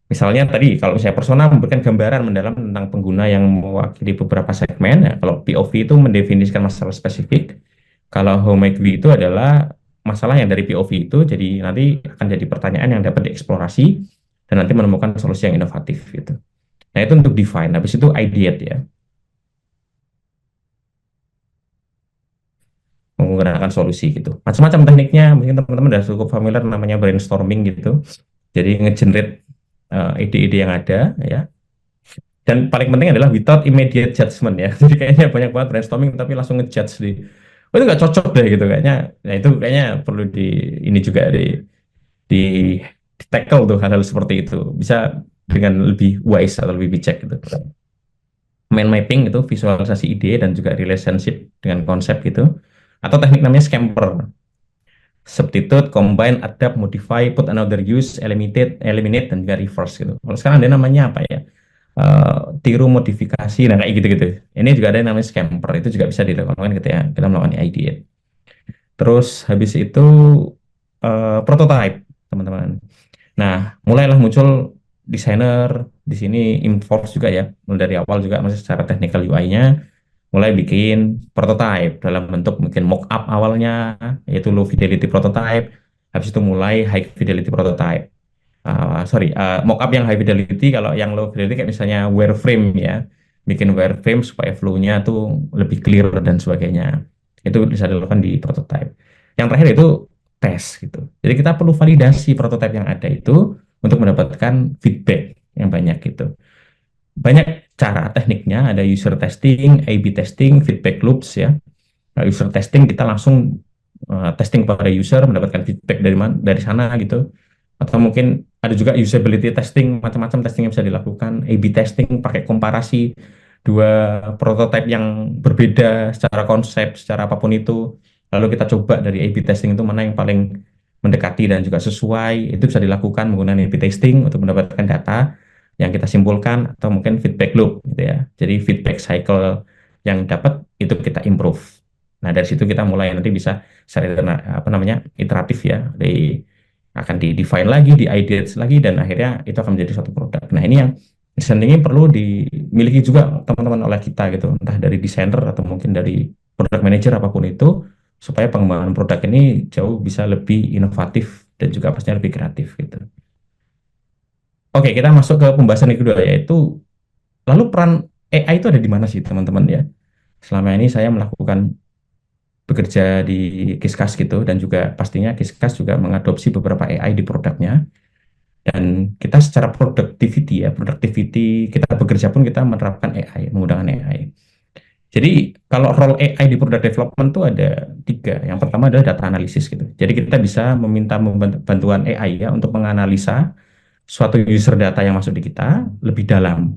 Misalnya tadi kalau misalnya persona memberikan gambaran mendalam tentang pengguna yang mewakili beberapa segmen, ya, kalau POV itu mendefinisikan masalah spesifik, kalau how might we itu adalah masalah yang dari POV itu, jadi nanti akan jadi pertanyaan yang dapat dieksplorasi dan nanti menemukan solusi yang inovatif gitu. Nah itu untuk define, habis itu ideate ya, menggunakan solusi gitu. Macam-macam tekniknya, mungkin teman-teman udah cukup familiar namanya brainstorming gitu. Jadi nge-generate ide-ide yang ada ya. Dan paling penting adalah without immediate judgment ya. Jadi kayaknya banyak banget brainstorming tapi langsung ngejudge di, oh itu nggak cocok deh gitu kayaknya. Nah itu kayaknya perlu di ini juga di, di tackle tuh hal-hal seperti itu. Bisa dengan lebih wise atau lebih bijak gitu. Mind mapping itu visualisasi ide dan juga relationship dengan konsep gitu. Atau teknik namanya scamper. Substitute, combine, adapt, modify, put another use, eliminate, dan juga reverse gitu. Kalau sekarang ada namanya apa ya? Tiru modifikasi, nah kayak gitu-gitu. Ini juga ada yang namanya scamper, itu juga bisa dilakukan ketika kita melakukan ideate. Terus habis itu prototype, teman-teman. Nah, mulailah muncul desainer di sini involve juga ya, mulai dari awal juga masih secara technical UI-nya, mulai bikin prototype dalam bentuk mungkin mock-up awalnya, yaitu low fidelity prototype, habis itu mulai high fidelity prototype. Sorry, mockup yang high fidelity, kalau yang low fidelity kayak misalnya wireframe ya, bikin wireframe supaya flow-nya tuh lebih clear dan sebagainya. Itu bisa dilakukan di prototype. Yang terakhir itu tes gitu. Jadi kita perlu validasi prototype yang ada itu untuk mendapatkan feedback yang banyak gitu. Banyak cara tekniknya, ada user testing, A/B testing, feedback loops ya. Nah, user testing kita langsung testing pada user, mendapatkan feedback dari sana gitu. Atau mungkin ada juga usability testing, macam-macam testing yang bisa dilakukan. A/B testing pakai komparasi dua prototipe yang berbeda secara konsep, secara apapun itu. Lalu kita coba dari A/B testing itu mana yang paling mendekati dan juga sesuai. Itu bisa dilakukan menggunakan A/B testing untuk mendapatkan data yang kita simpulkan atau mungkin feedback loop gitu ya. Jadi feedback cycle yang dapat itu kita improve. Nah, dari situ kita mulai nanti bisa secara apa namanya iteratif ya, akan di define lagi, di ideate lagi, dan akhirnya itu akan menjadi suatu produk. Nah, ini yang desain thinking perlu dimiliki juga teman-teman oleh kita gitu, entah dari desainer atau mungkin dari product manager apapun itu, supaya pengembangan produk ini jauh bisa lebih inovatif dan juga pastinya lebih kreatif gitu. Oke, kita masuk ke pembahasan yang kedua, yaitu lalu peran AI itu ada di mana sih teman-teman ya? Selama ini saya melakukan bekerja di Kiskas gitu, dan juga pastinya Kiskas juga mengadopsi beberapa AI di produknya. Dan kita secara productivity kita bekerja pun kita menerapkan AI, menggunakan AI. Jadi kalau role AI di product development itu ada tiga. Yang pertama adalah data analisis gitu. Jadi kita bisa meminta bantuan AI ya untuk menganalisa suatu user data yang masuk di kita lebih dalam.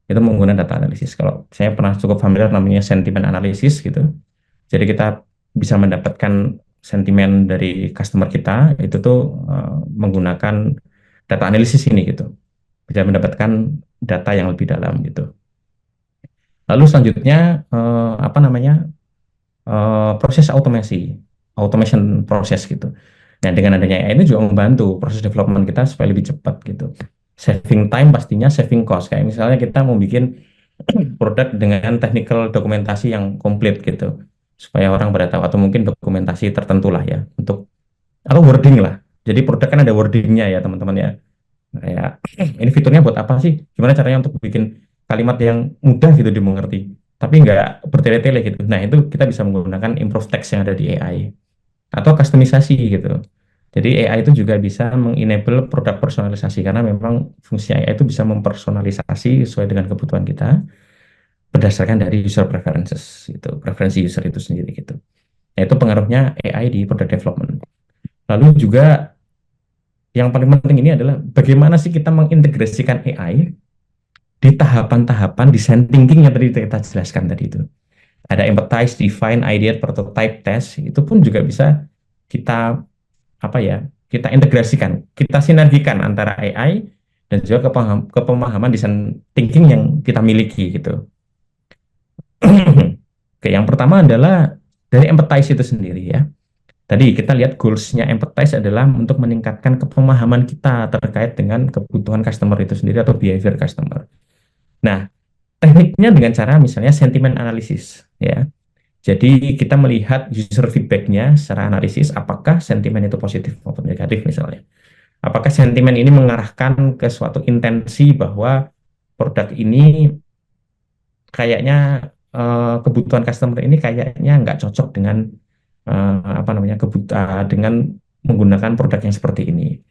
Itu menggunakan data analisis. Kalau saya pernah cukup familiar namanya sentiment analysis gitu. Jadi kita bisa mendapatkan sentimen dari customer kita itu tuh menggunakan data analisis ini gitu. Bisa mendapatkan data yang lebih dalam gitu. Lalu selanjutnya apa namanya proses automation proses gitu. Nah dengan adanya AI ini juga membantu proses development kita supaya lebih cepat gitu. Saving time pastinya, saving cost. Kayak misalnya kita mau bikin produk dengan technical dokumentasi yang komplit gitu, supaya orang pada tahu, atau mungkin dokumentasi tertentu lah ya untuk atau wording lah. Jadi produk kan ada wordingnya ya teman-teman ya. Kayak ini fiturnya buat apa sih? Gimana caranya untuk bikin kalimat yang mudah gitu dimengerti, tapi nggak bertele-tele gitu. Nah itu kita bisa menggunakan improve text yang ada di AI atau customisasi gitu. Jadi AI itu juga bisa mengenable produk personalisasi karena memang fungsi AI itu bisa mempersonalisasi sesuai dengan kebutuhan kita berdasarkan dari user preferences itu, preferensi user itu sendiri gitu. Nah, itu pengaruhnya AI di product development. Lalu juga yang paling penting ini adalah bagaimana sih kita mengintegrasikan AI di tahapan-tahapan design thinking yang tadi kita jelaskan tadi itu. Ada empathize, define, ideate, prototype, test, itu pun juga bisa kita apa ya, kita integrasikan, kita sinergikan antara AI dan juga kepemahaman design thinking yang kita miliki gitu. Oke, yang pertama adalah dari empathize itu sendiri ya. Tadi kita lihat goals-nya empathize adalah untuk meningkatkan kepemahaman kita terkait dengan kebutuhan customer itu sendiri atau behavior customer. Nah, tekniknya dengan cara misalnya sentimen analisis ya. Jadi kita melihat user feedback-nya secara analisis apakah sentimen itu positif maupun negatif misalnya. Apakah sentimen ini mengarahkan ke suatu intensi bahwa produk ini kayaknya kebutuhan customer ini kayaknya nggak cocok dengan apa namanya dengan menggunakan produk yang seperti ini.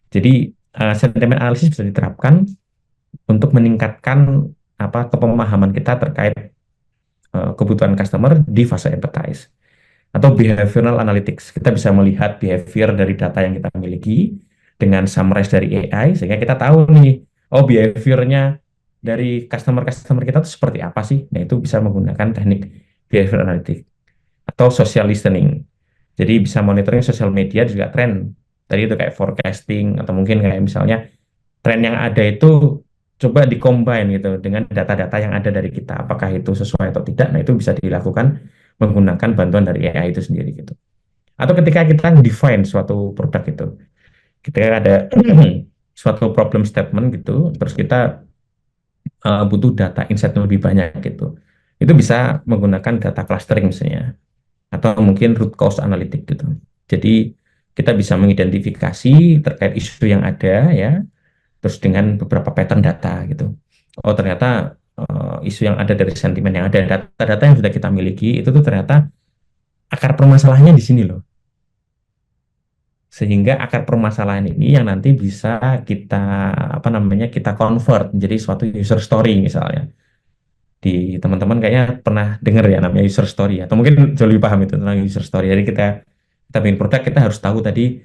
Jadi sentimen analisis bisa diterapkan untuk meningkatkan apa kepemahaman kita terkait kebutuhan customer di fase empathize atau behavioral analytics. Kita bisa melihat behavior dari data yang kita miliki dengan summarize dari AI sehingga kita tahu nih, oh behaviornya dari customer-customer kita itu seperti apa sih? Nah, itu bisa menggunakan teknik behavior analytics atau social listening. Jadi bisa monitoring sosial media juga tren. Tadi itu kayak forecasting atau mungkin kayak misalnya tren yang ada itu coba dikombin gitu dengan data-data yang ada dari kita. Apakah itu sesuai atau tidak? Nah, itu bisa dilakukan menggunakan bantuan dari AI itu sendiri gitu. Atau ketika kita define suatu produk itu, ketika ada suatu problem statement gitu, terus kita butuh data insight yang lebih banyak gitu. Itu bisa menggunakan data clustering misalnya atau mungkin root cause analytic gitu. Jadi kita bisa mengidentifikasi terkait isu yang ada ya, terus dengan beberapa pattern data gitu. Oh ternyata isu yang ada dari sentimen yang ada, data-data yang sudah kita miliki itu tuh ternyata akar permasalahannya di sini loh. Sehingga akar permasalahan ini yang nanti bisa kita apa namanya kita convert menjadi suatu user story misalnya. Di teman-teman kayaknya pernah dengar ya namanya user story atau mungkin jauh lebih paham itu tentang user story. Jadi kita bikin produk kita harus tahu tadi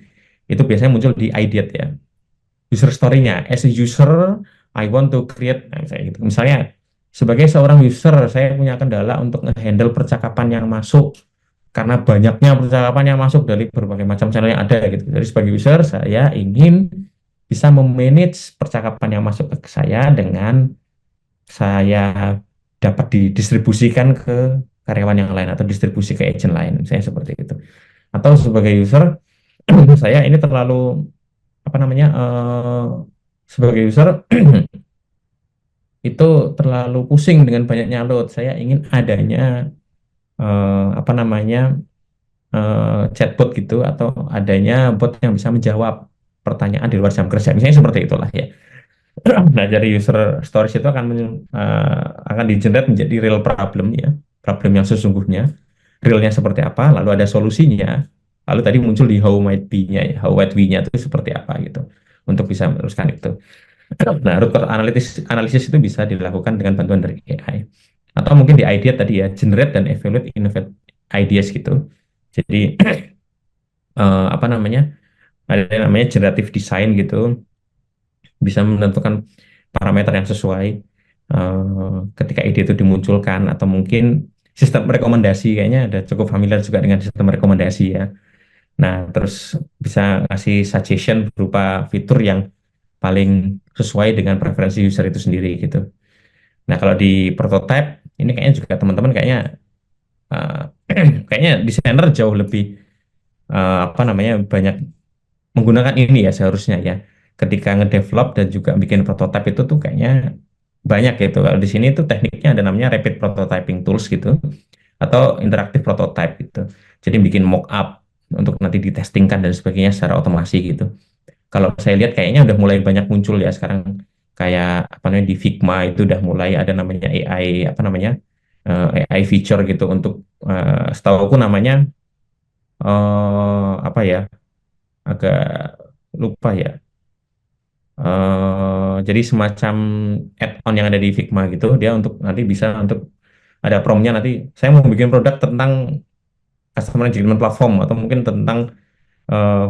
itu biasanya muncul di ideate ya user story-nya. As a user I want to create misalnya gitu. Misalnya sebagai seorang user saya punya kendala untuk handle percakapan yang masuk karena banyaknya percakapan yang masuk dari berbagai macam channel yang ada gitu. Jadi sebagai user saya ingin bisa memanage percakapan yang masuk ke saya dengan saya dapat didistribusikan ke karyawan yang lain atau distribusi ke agent lain, misalnya seperti itu. Atau sebagai user, saya ini terlalu apa namanya sebagai user itu terlalu pusing dengan banyaknya load. Saya ingin adanya apa namanya chatbot gitu atau adanya bot yang bisa menjawab pertanyaan di luar jam kerja. Misalnya seperti itulah ya. Nah, dari user stories itu akan di-generate menjadi real problem ya, problem yang sesungguhnya, realnya seperti apa, lalu ada solusinya, lalu tadi muncul di how might be-nya ya, how might we-nya itu seperti apa gitu, untuk bisa meneruskan itu. Nah, root cause analisis itu bisa dilakukan dengan bantuan dari AI, atau mungkin di idea tadi ya, generate dan evaluate innovate ideas gitu. Jadi apa namanya, ada yang namanya generative design gitu, bisa menentukan parameter yang sesuai ketika ide itu dimunculkan atau mungkin sistem rekomendasi kayaknya ada cukup familiar juga dengan sistem rekomendasi ya. Nah, terus bisa ngasih suggestion berupa fitur yang paling sesuai dengan preferensi user itu sendiri gitu. Nah, kalau di prototype ini kayaknya juga teman-teman kayaknya uh, kayaknya desainer jauh lebih apa namanya banyak menggunakan ini ya seharusnya ya ketika ngedevelop dan juga bikin prototipe itu tuh kayaknya banyak gitu. Kalau di sini tuh tekniknya ada namanya rapid prototyping tools gitu atau interactive prototype gitu. Jadi bikin mock up untuk nanti ditestingkan dan sebagainya secara otomasi gitu. Kalau saya lihat kayaknya udah mulai banyak muncul ya sekarang kayak apa namanya di Figma itu udah mulai ada namanya AI apa namanya AI feature gitu untuk setahu aku namanya apa ya agak lupa ya. Jadi semacam add-on yang ada di Figma gitu, dia untuk nanti bisa untuk ada promnya nanti saya mau bikin produk tentang customer engagement platform atau mungkin tentang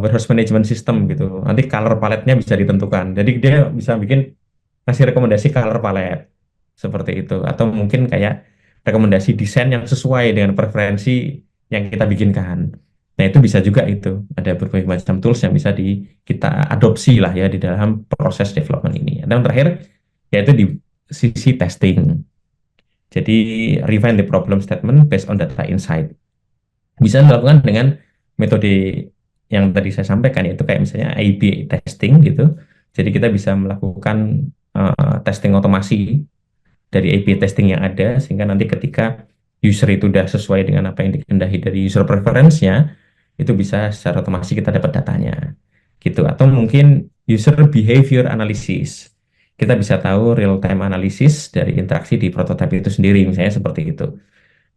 warehouse management system gitu. Nanti color palette-nya bisa ditentukan. Jadi dia bisa bikin kasih rekomendasi color palette seperti itu atau mungkin kayak rekomendasi desain yang sesuai dengan preferensi yang kita bikinkan. Nah, itu bisa juga itu. Ada berbagai macam tools yang bisa kita adopsi lah ya di dalam proses development ini. Dan yang terakhir yaitu di sisi testing. Jadi refine the problem statement based on data insight. Bisa dilakukan dengan metode yang tadi saya sampaikan yaitu kayak misalnya A/B testing gitu. Jadi kita bisa melakukan testing otomasi dari A/B testing yang ada sehingga nanti ketika user itu sudah sesuai dengan apa yang dikehendaki dari user preference-nya itu bisa secara otomatis kita dapat datanya gitu atau mungkin user behavior analysis kita bisa tahu real time analysis dari interaksi di prototipe itu sendiri misalnya seperti itu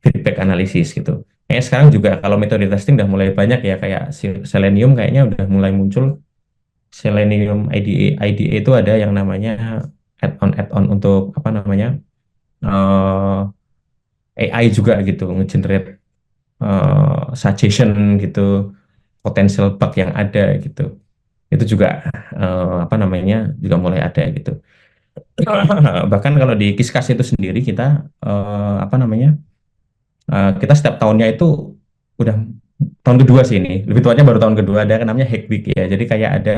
feedback analysis gitu. Kayaknya sekarang juga kalau metode testing udah mulai banyak ya kayak Selenium kayaknya udah mulai muncul Selenium IDE itu ada yang namanya add-on untuk apa namanya AI juga gitu nge-generate suggestion gitu potensial bug yang ada gitu itu juga apa namanya juga mulai ada gitu. Bahkan kalau di Kiskas itu sendiri kita apa namanya kita setiap tahunnya itu udah tahun kedua sih ini lebih tepatnya baru tahun kedua ada yang namanya Hack Week ya jadi kayak ada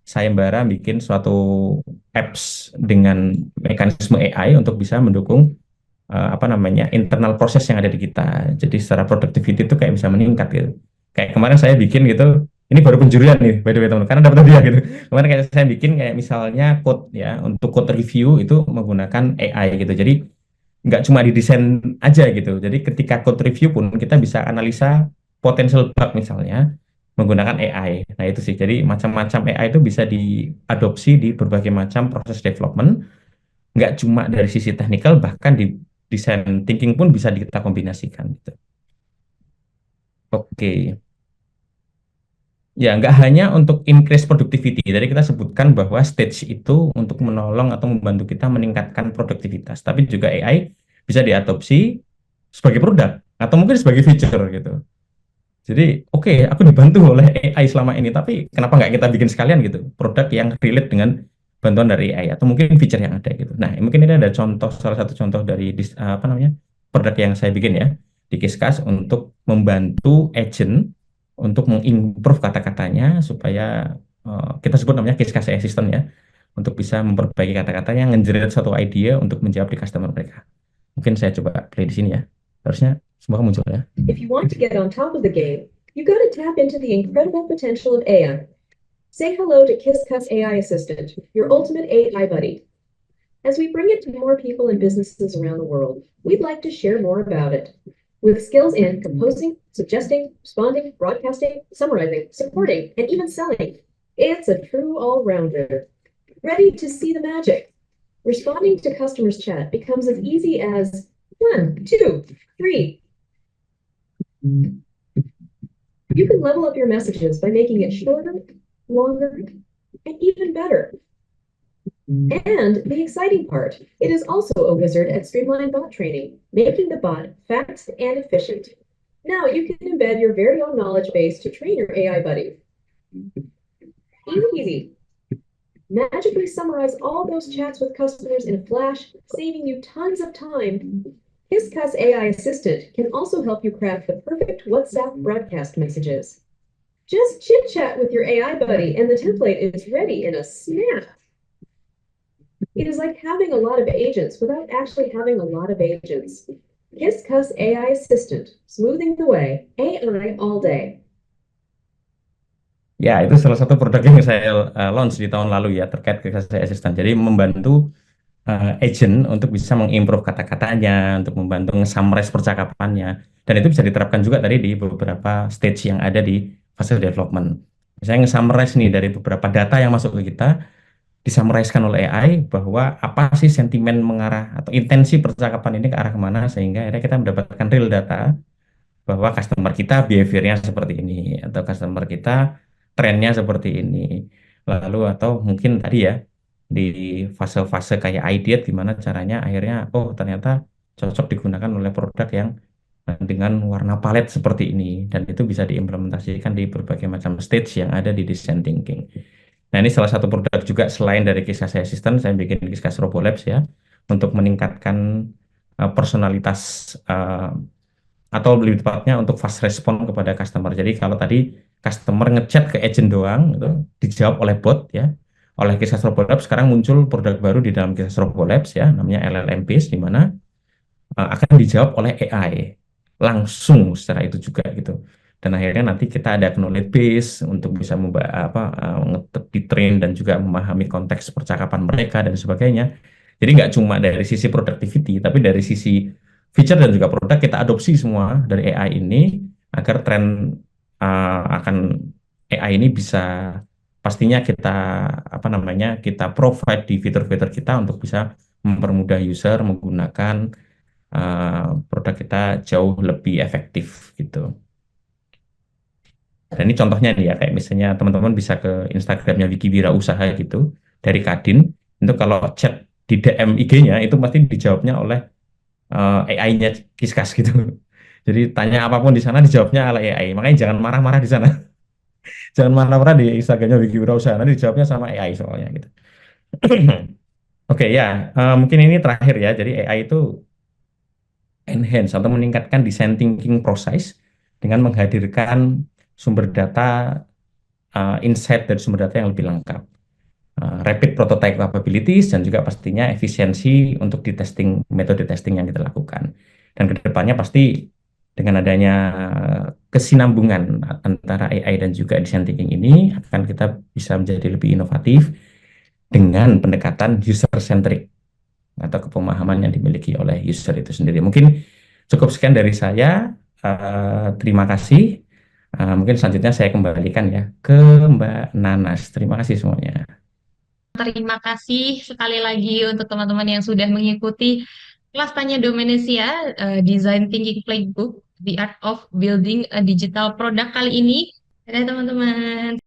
sayembara bikin suatu apps dengan mekanisme AI untuk bisa mendukung apa namanya internal proses yang ada di kita. Jadi secara productivity itu kayak bisa meningkat gitu. Kayak kemarin saya bikin gitu, ini baru penjurian nih by the way teman, karena dapat hadiah gitu. Kemarin kayak saya bikin kayak misalnya code ya untuk code review itu menggunakan AI gitu. Jadi nggak cuma didesain aja gitu. Jadi ketika code review pun kita bisa analisa potensial bug misalnya menggunakan AI. Nah itu sih. Jadi macam-macam AI itu bisa diadopsi di berbagai macam proses development nggak cuma dari sisi teknikal bahkan di design thinking pun bisa kita kombinasikan gitu. Oke. Ya, nggak hanya untuk increase productivity. Jadi kita sebutkan bahwa stage itu untuk menolong atau membantu kita meningkatkan produktivitas. Tapi juga AI bisa diadopsi sebagai produk atau mungkin sebagai feature gitu. Jadi, oke, aku dibantu oleh AI selama ini, tapi kenapa nggak kita bikin sekalian gitu, produk yang relate dengan bantuan dari AI atau mungkin feature yang ada gitu. Nah, mungkin ini ada contoh, salah satu contoh dari apa namanya produk yang saya bikin ya di Kiskas untuk membantu agent untuk mengimprove kata-katanya supaya kita sebut namanya Kiskas Assistant ya, untuk bisa memperbaiki kata-katanya, nge-generate suatu ide untuk menjawab di customer mereka. Mungkin saya coba play di sini ya. Harusnya semua muncul ya. If you want to get on top of the game, you gotta tap into the incredible potential of AI. Say hello to KissCuss AI Assistant, your ultimate AI buddy. As we bring it to more people and businesses around the world, we'd like to share more about it. With skills in composing, suggesting, responding, broadcasting, summarizing, supporting, and even selling, it's a true all-rounder. Ready to see the magic? Responding to customers' chat becomes as easy as 1, 2, 3. You can level up your messages by making it shorter, longer, and even better. And the exciting part, it is also a wizard at streamlined bot training, making the bot fast and efficient. Now you can embed your very own knowledge base to train your AI buddy. Easy. Magically summarize all those chats with customers in a flash, saving you tons of time. KissCuss AI Assistant can also help you craft the perfect WhatsApp broadcast messages. Just chit-chat with your AI buddy and the template is ready in a snap. It is like having a lot of agents without actually having a lot of agents. KissCuss AI Assistant, smoothing the way, AI all day. Ya, itu salah satu produk yang saya launch di tahun lalu ya terkait Kiskas Assistant. Jadi membantu agent untuk bisa mengimprove kata-katanya, untuk membantu nge-summarize percakapannya. Dan itu bisa diterapkan juga tadi di beberapa stage yang ada di fase development. Misalnya nge-summarize nih dari beberapa data yang masuk ke kita, disummarize-kan oleh AI bahwa apa sih sentimen mengarah atau intensi percakapan ini ke arah kemana sehingga akhirnya kita mendapatkan real data bahwa customer kita behaviornya seperti ini atau customer kita trennya seperti ini. Lalu atau mungkin tadi ya di fase-fase kayak ideate gimana caranya akhirnya oh ternyata cocok digunakan oleh produk yang dengan warna palet seperti ini dan itu bisa diimplementasikan di berbagai macam stage yang ada di design thinking. Nah, ini salah satu produk juga selain dari Kiskas Assistant, saya bikin Kiskas RoboLabs ya, untuk meningkatkan personalitas atau lebih tepatnya untuk fast respon kepada customer. Jadi kalau tadi customer ngechat ke agent doang, itu dijawab oleh bot ya, oleh Kiskas RoboLabs, sekarang muncul produk baru di dalam Kiskas RoboLabs ya, namanya LLM Base, di mana akan dijawab oleh AI langsung secara itu juga gitu. Dan akhirnya nanti kita ada knowledge base untuk bisa train dan juga memahami konteks percakapan mereka dan sebagainya. Jadi nggak cuma dari sisi productivity, tapi dari sisi feature dan juga produk kita adopsi semua dari AI ini agar tren akan AI ini bisa pastinya kita kita provide di fitur-fitur kita untuk bisa mempermudah user menggunakan produk kita jauh lebih efektif gitu. Dan ini contohnya nih ya, kayak misalnya teman-teman bisa ke Instagramnya Wiki Wira Usaha gitu, dari Kadin, itu kalau chat di DM IG-nya itu pasti dijawabnya oleh AI-nya Kiskas gitu. Jadi tanya apapun di sana dijawabnya oleh AI. Makanya jangan marah-marah di sana. Jangan marah-marah di Instagramnya Wiki Wira Usaha, nanti dijawabnya sama AI soalnya gitu. Oke ya, mungkin ini terakhir ya. Jadi AI itu enhance atau meningkatkan design thinking process dengan menghadirkan sumber data, insight dari sumber data yang lebih lengkap, rapid prototype capabilities, dan juga pastinya efisiensi untuk di testing, metode testing yang kita lakukan. Dan kedepannya pasti dengan adanya kesinambungan antara AI dan juga design thinking ini akan kita bisa menjadi lebih inovatif dengan pendekatan user centric atau kepemahaman yang dimiliki oleh user itu sendiri. Mungkin cukup sekian dari saya. Terima kasih. Mungkin selanjutnya saya kembalikan ya ke Mbak Nanas. Terima kasih semuanya. Terima kasih sekali lagi untuk teman-teman yang sudah mengikuti kelas Tanya Domenesia Design Thinking Playbook, The Art of Building a Digital Product kali ini. Dadah teman-teman.